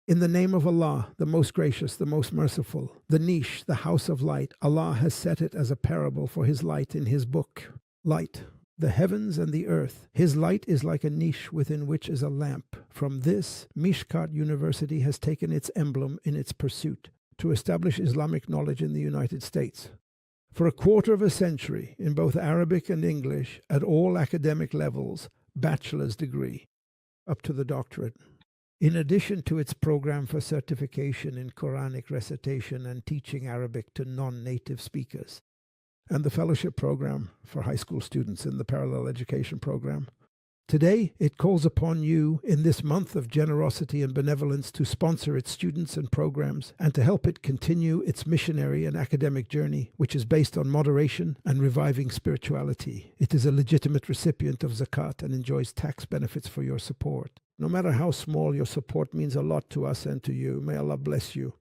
In the name of Allah, the most gracious, the most merciful, the niche, the house of light, Allah has set it as a parable for His light in His book. Light, the heavens and the earth. His light is like a niche within which is a lamp. From this, Mishkah University has taken its emblem in its pursuit to establish Islamic knowledge in the United States. For a quarter of a century, in both Arabic and English, at all academic levels, bachelor's degree, up to the doctorate. In addition to its program for certification in Quranic recitation and teaching Arabic to non-native speakers, and the fellowship program for high school students in the parallel education program. Today, it calls upon you in this month of generosity and benevolence to sponsor its students and programs and to help it continue its missionary and academic journey, which is based on moderation and reviving spirituality. It is a legitimate recipient of zakat and enjoys tax benefits for your support. No matter how small, your support means a lot to us and to you. May Allah bless you.